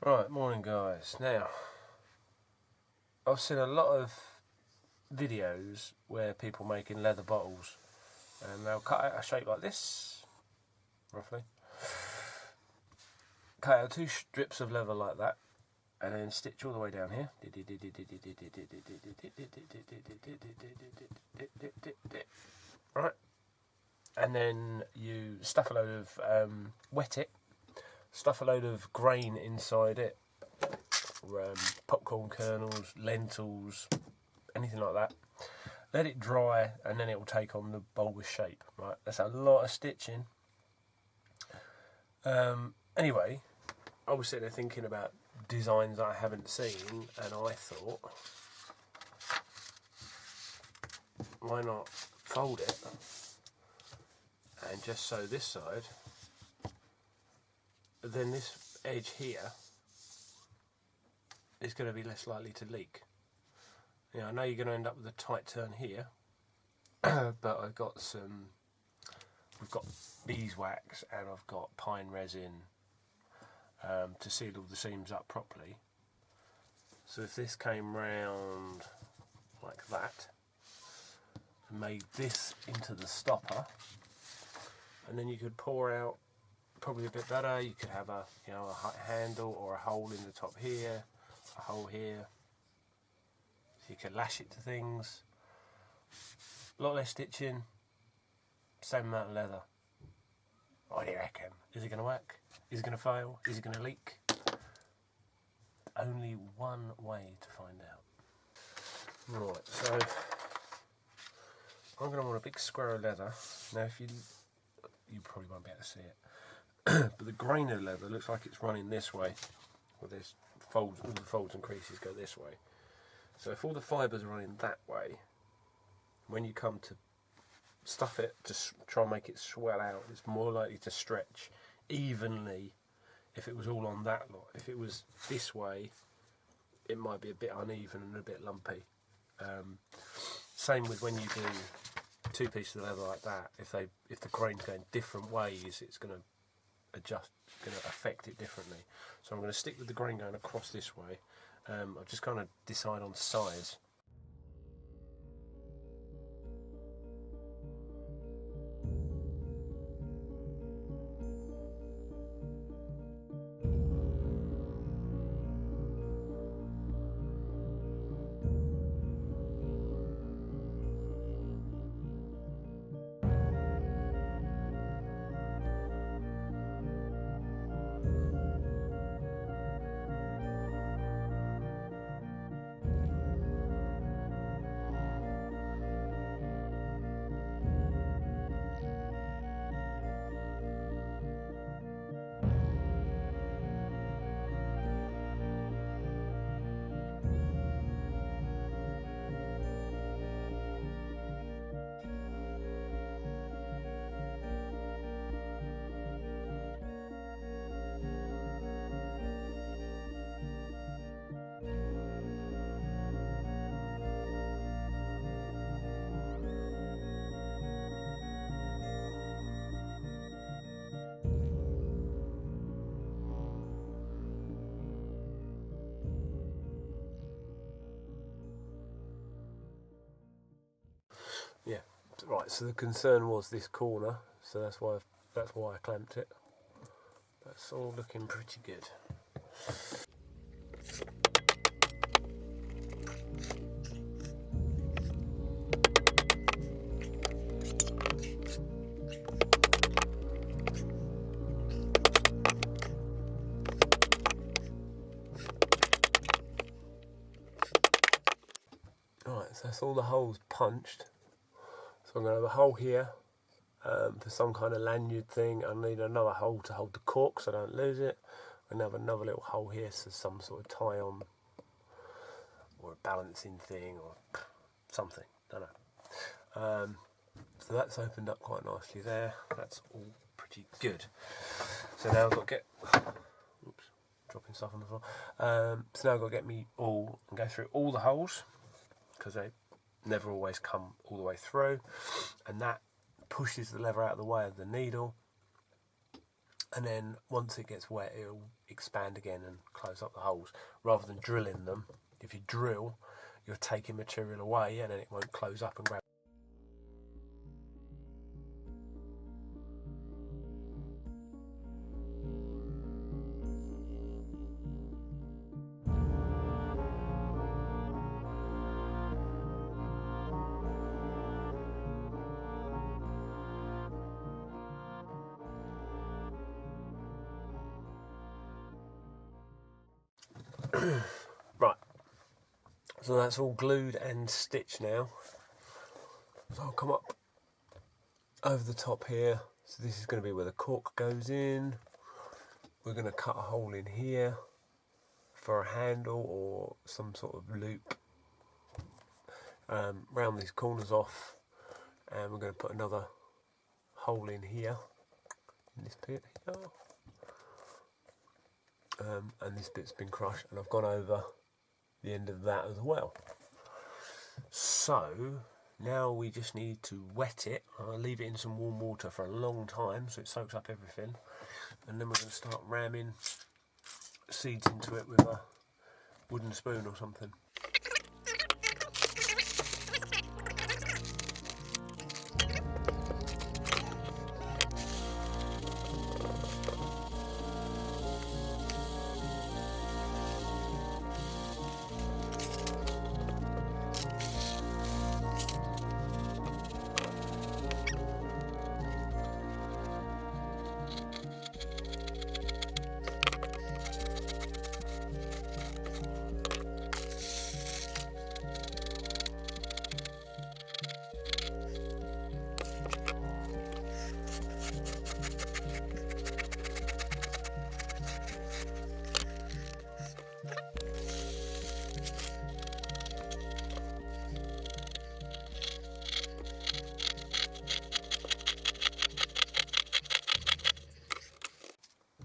Right, morning guys. Now, I've seen a lot of videos where people making leather bottles and they'll cut out a shape like this, roughly. Cut out two strips of leather like that and then stitch all the way down here. Right, and then you stuff a load of, wet it, stuff a load of grain inside it, popcorn kernels, lentils, anything like that. Let it dry and then it will take on the bulbous shape. Right, that's a lot of stitching. Anyway, I was sitting there thinking about designs I haven't seen, and I thought, why not fold it and just sew this side, then this edge here is going to be less likely to leak. Yeah, I know you're going to end up with a tight turn here, but I've got we've got beeswax and I've got pine resin to seal all the seams up properly. So if this came round like that and made this into the stopper, and then you could pour out probably a bit better. You could have a handle or a hole in the top here, a hole here. So you could lash it to things. A lot less stitching, same amount of leather. What do you reckon? Is it going to work? Is it going to fail? Is it going to leak? Only one way to find out. Right, so I'm going to want a big square of leather. Now, if you probably won't be able to see it, but the grain of leather looks like it's running this way. Well, there's folds, all the folds and creases go this way. So if all the fibres are running that way, when you come to stuff it to try and make it swell out, it's more likely to stretch evenly if it was all on that lot. If it was this way, it might be a bit uneven and a bit lumpy. Same with when you do two pieces of leather like that. If the grain's going different ways, it's going to affect it differently. So I'm going to stick with the grain going across this way. I'll just kind of decide on size. Yeah, right. So the concern was this corner, so that's why I clamped it. That's all looking pretty good. Right, so that's all the holes punched. So I'm going to have a hole here for some kind of lanyard thing. I need another hole to hold the cork so I don't lose it. And have another little hole here so some sort of tie on or a balancing thing or something, don't know. So that's opened up quite nicely there. That's all pretty good. So now I've got to get, oops, dropping stuff on the floor. So now I've got to get me all and go through all the holes, because they never always come all the way through, and that pushes the leather out of the way of the needle, and then once it gets wet it'll expand again and close up the holes, rather than drilling them. If you drill, you're taking material away and then it won't close up and grab. Right, so that's all glued and stitched now. So I'll come up over the top here. So this is going to be where the cork goes in. We're going to cut a hole in here for a handle or some sort of loop. Round these corners off, and we're going to put another hole in here, in this bit here. And this bit's been crushed, and I've gone over the end of that as well. So now we just need to wet it. I'll leave it in some warm water for a long time so it soaks up everything, and then we're going to start ramming seeds into it with a wooden spoon or something.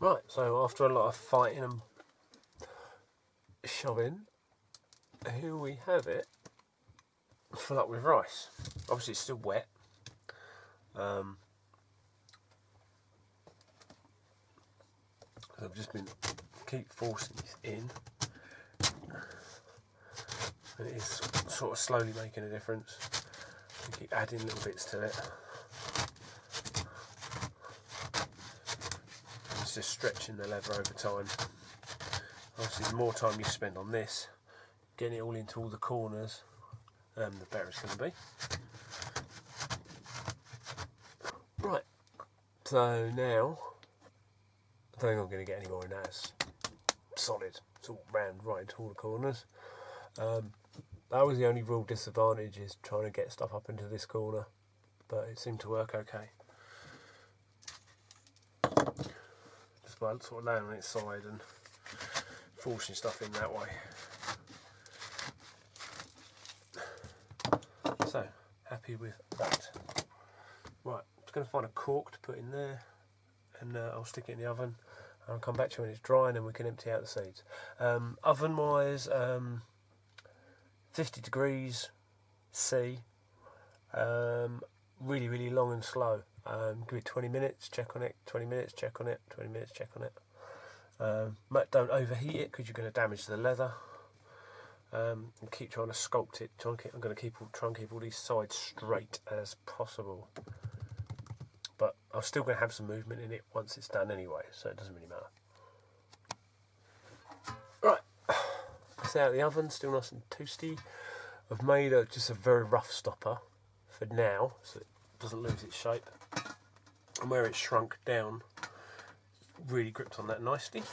Right, so after a lot of fighting and shoving, here we have it, full up with rice. Obviously it's still wet. So I've just been keep forcing this in, and it is sort of slowly making a difference. I keep adding little bits to it. It's just stretching the leather over time. Obviously the more time you spend on this, getting it all into all the corners, the better it's going to be. Right, so now I don't think I'm going to get any more in that. It's solid, it's all round right into all the corners. That was the only real disadvantage, is trying to get stuff up into this corner, but it seemed to work okay. Just by sort of laying on its side and forcing stuff in that way. So, happy with that. Right, just going to find a cork to put in there, and I'll stick it in the oven. I'll come back to you when it's dry, and then we can empty out the seeds. Oven wise, 50 degrees C, really, really long and slow. Give it 20 minutes, check on it, 20 minutes, check on it, 20 minutes, check on it. Don't overheat it because you're going to damage the leather. And keep trying to sculpt it. I'm going to try and keep all these sides straight as possible. But I'm still going to have some movement in it once it's done anyway, so it doesn't really matter. Right, it's out of the oven, still nice and toasty. I've made just a very rough stopper for now, so it doesn't lose its shape. And where it's shrunk down, really gripped on that nicely.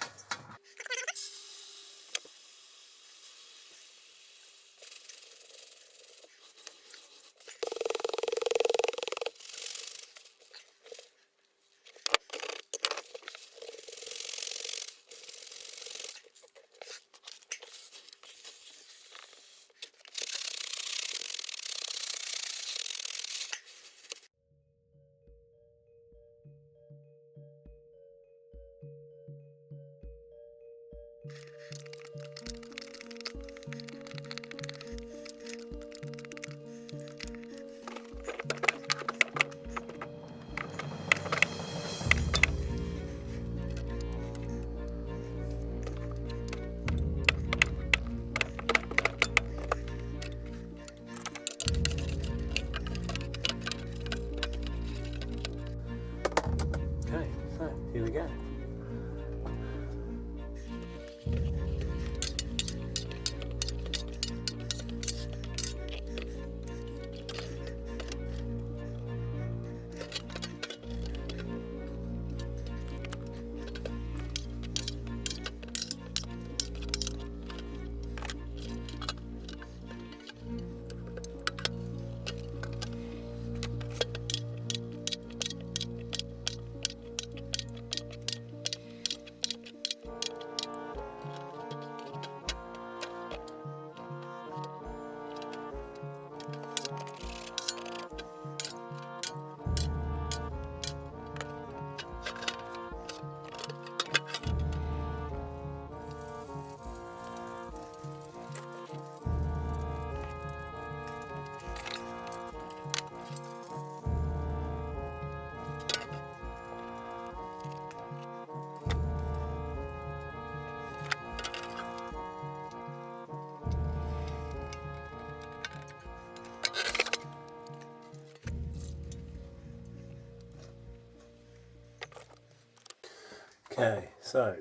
Okay, so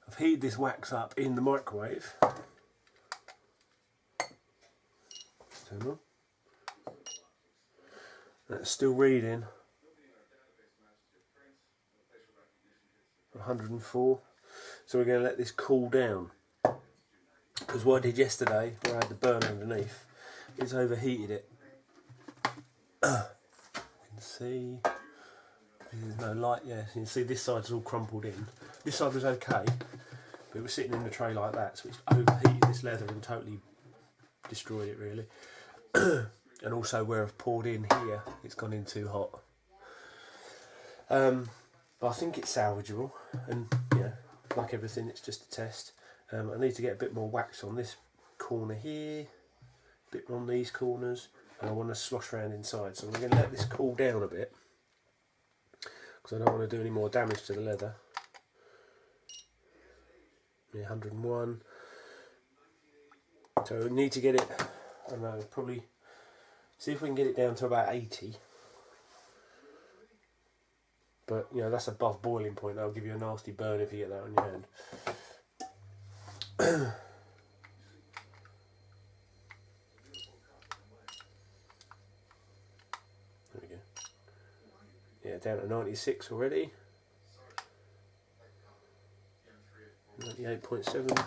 I've heated this wax up in the microwave. Turn on. It's still reading 104. So we're going to let this cool down. Because what I did yesterday, where I had the burner underneath, is overheated it. You can see there's no light. Yeah, so you can see this side's all crumpled in. This side was okay, but it was sitting in the tray like that, so it's overheated this leather and totally destroyed it really. And also where I've poured in here, it's gone in too hot. But I think it's salvageable, and yeah, like everything, it's just a test. I need to get a bit more wax on this corner here, a bit on these corners, and I want to slosh around inside. So we're going to let this cool down a bit, because I don't want to do any more damage to the leather. Yeah, 101. So we need to get it, I don't know, probably see if we can get it down to about 80. But you know, that's above boiling point. That'll give you a nasty burn if you get that on your hand. There we go. Yeah, down to 96 already. 98.7.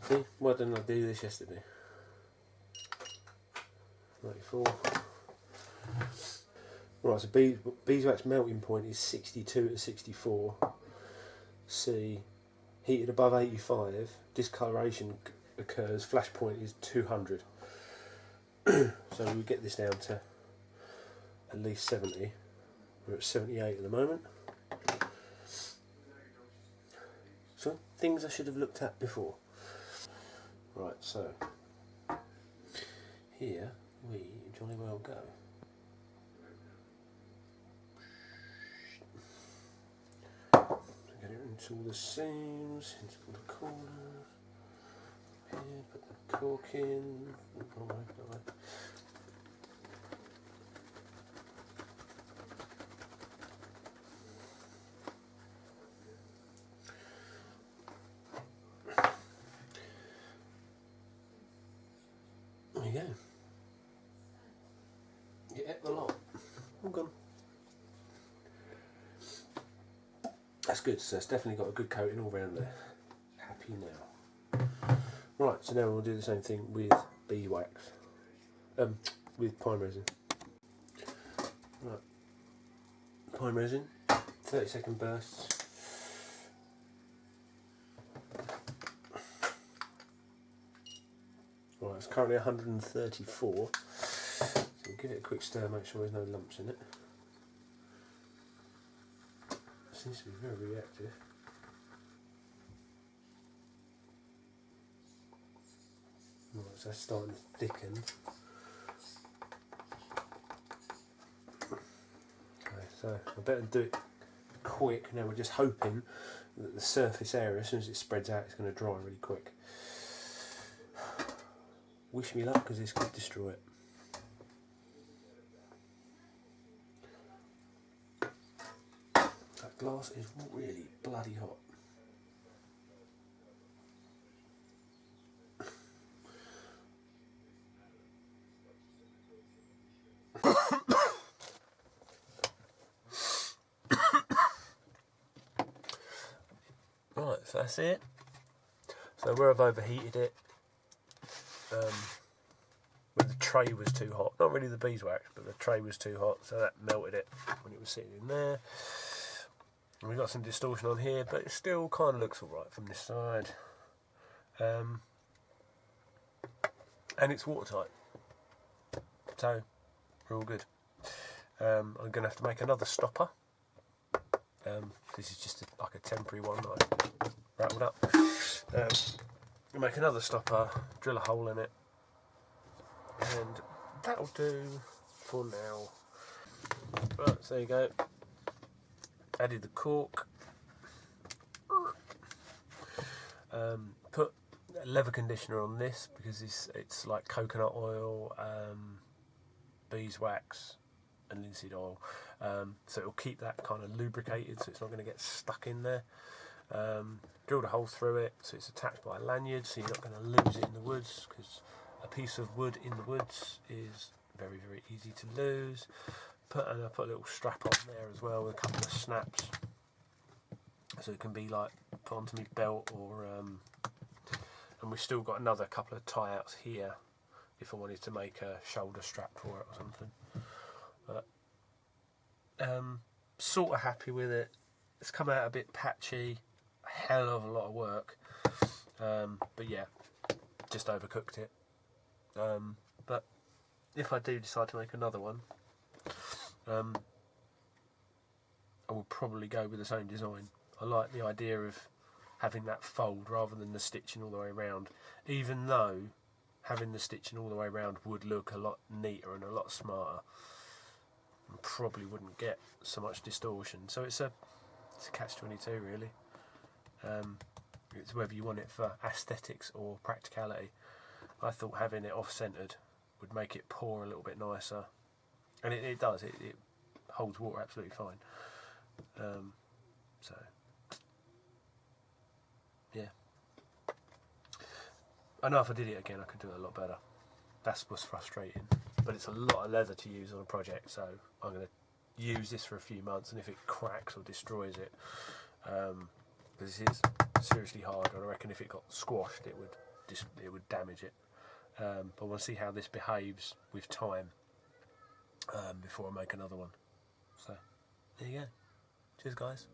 See, why didn't I do this yesterday? 94. Right, so beeswax melting point is 62 to 64. C, heated above 85, discoloration occurs, flash point is 200. So we get this down to at least 70. We're at 78 at the moment. So, things I should have looked at before. Right, so here we jolly well go. Get it into all the seams, into all the corners. Here, put the cork in. Oh, no, no. There you go. You ate the lot. All gone. That's good, so it's definitely got a good coating all round there. Happy now. Right, so now we'll do the same thing with beeswax. With pine resin. Right. Pine resin, 30-second bursts. Right, it's currently 134. So we'll give it a quick stir, make sure there's no lumps in it. It seems to be very reactive. Right, so that's starting to thicken. Okay, so I better do it quick. Now we're just hoping that the surface area, as soon as it spreads out, it's going to dry really quick. Wish me luck, because this could destroy it. That glass is really bloody hot. Right, so that's it. So where I've overheated it, where the tray was too hot, not really the beeswax, but the tray was too hot, so that melted it when it was sitting in there. And we've got some distortion on here, but it still kind of looks alright from this side. And it's watertight, so we're all good. I'm going to have to make another stopper. This is just like a temporary one that I rattled up. Make another stopper, drill a hole in it, and that'll do for now. Right, so there you go. Added the cork. Put a leather conditioner on this because it's like coconut oil, beeswax and linseed oil, so it'll keep that kind of lubricated, so it's not going to get stuck in there. Drilled a hole through it, so it's attached by a lanyard, so you're not going to lose it in the woods, because a piece of wood in the woods is very, very easy to lose. And I put a little strap on there as well with a couple of snaps, so it can be like put onto my belt, or and we've still got another couple of tie outs here if I wanted to make a shoulder strap for it or something. But sort of happy with it. It's come out a bit patchy, a hell of a lot of work, but yeah, just overcooked it. But if I do decide to make another one, I will probably go with the same design. I like the idea of having that fold rather than the stitching all the way around, even though having the stitching all the way around would look a lot neater and a lot smarter, and probably wouldn't get so much distortion. So it's a catch-22 really. It's whether you want it for aesthetics or practicality. I thought having it off-centered would make it pour a little bit nicer, and it does. It holds water absolutely fine. So yeah, I know if I did it again I could do it a lot better. That's what's frustrating, but it's a lot of leather to use on a project, so I'm going to use this for a few months, and if it cracks or destroys it, because this is seriously hard, and I reckon if it got squashed it would damage it. But I want to see how this behaves with time before I make another one. So there you go. Cheers guys.